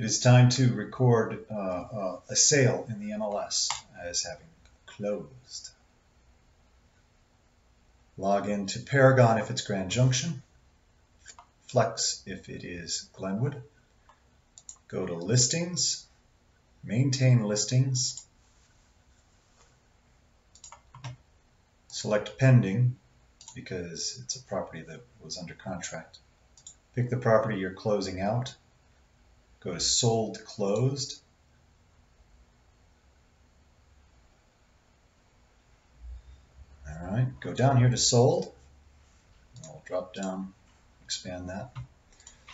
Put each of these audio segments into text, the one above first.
It is time to record a sale in the MLS as having closed. Log into Paragon if it's Grand Junction, Flex if it is Glenwood. Go to Listings, Maintain Listings, select Pending because it's a property that was under contract. Pick the property you're closing out. Go to Sold Closed. All right, go down here to Sold. I'll drop down, expand that.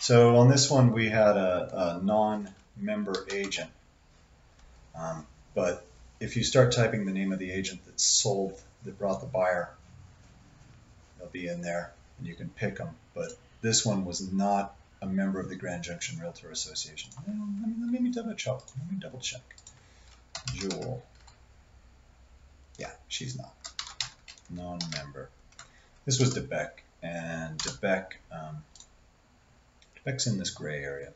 So on this one, we had a non-member agent. But if you start typing the name of the agent that sold, that brought the buyer, they'll be in there and you can pick them. But this one was not a member of the Grand Junction Realtor Association. Let me double check. Jewel. Yeah, she's not. Non-member. This was DeBeck, and DeBeck's in this gray area.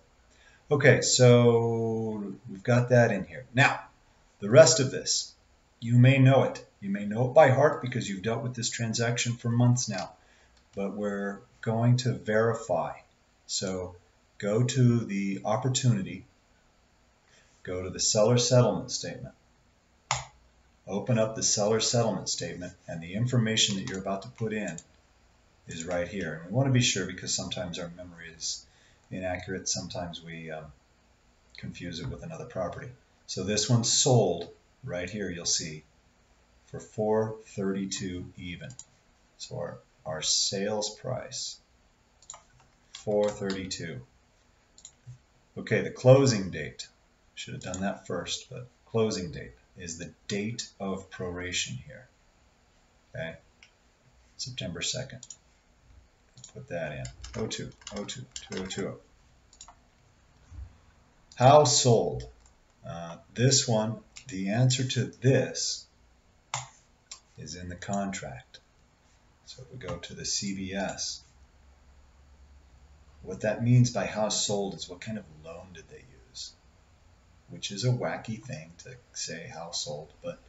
Okay, so we've got that in here. Now, the rest of this, you may know it. You may know it by heart because you've dealt with this transaction for months now. But we're going to verify. So go to the opportunity, go to the seller settlement statement, open up the seller settlement statement, and the information that you're about to put in is right here. And we want to be sure because sometimes our memory is inaccurate. Sometimes we confuse it with another property. So this one's sold right here, you'll see, for $432 even. So our sales price, $432. Okay, the closing date, should have done that first, but closing date is the date of proration here. Okay, September 2nd. Put that in. 02, 02, 2020. How sold? This one, the answer to this is in the contract. So if we go to the CBS, what that means by how sold is what kind of loan did they use, which is a wacky thing to say how sold. But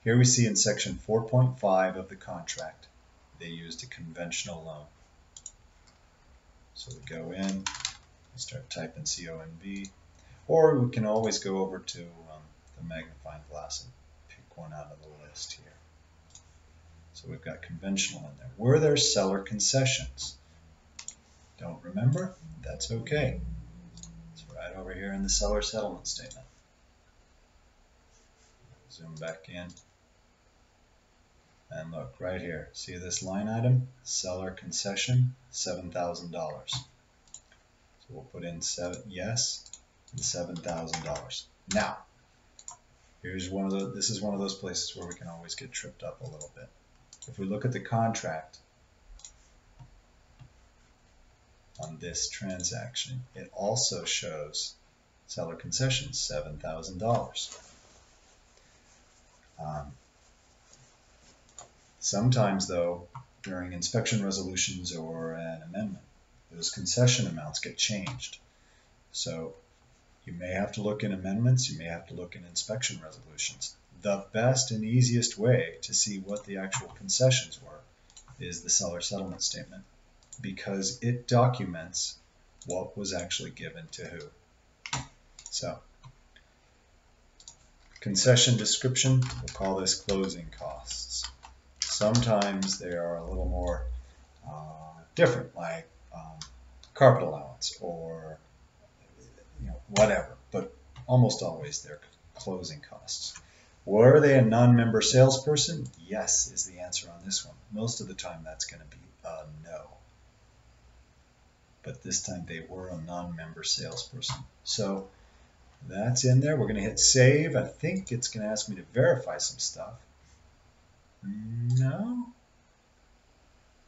here we see in section 4.5 of the contract, they used a conventional loan. So we go in and start typing CONV, or we can always go over to the magnifying glass and pick one out of the list here. So we've got conventional in there. Were there seller concessions? Don't remember? That's okay. It's right over here in the seller settlement statement. Zoom back in. And look, right here. See this line item? Seller concession, $7,000. So we'll put in yes and $7,000. Now, here's this is one of those places where we can always get tripped up a little bit. If we look at the contract on this transaction, it also shows seller concessions, $7,000. Sometimes, though, during inspection resolutions or an amendment, those concession amounts get changed. So you may have to look in amendments, you may have to look in inspection resolutions. The best and easiest way to see what the actual concessions were is the seller settlement statement, because it documents what was actually given to who. So, concession description, we'll call this closing costs. Sometimes they are a little more different, like carpet allowance or whatever, but almost always they're closing costs. Were they a non-member salesperson? Yes is the answer on this one. Most of the time that's going to be a no. But this time they were a non-member salesperson. So that's in there. We're going to hit save. I think it's going to ask me to verify some stuff.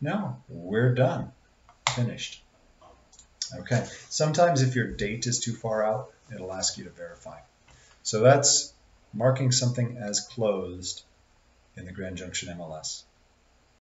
No, we're done. Finished. Okay, sometimes if your date is too far out, it'll ask you to verify. So that's marking something as closed in the Grand Junction MLS.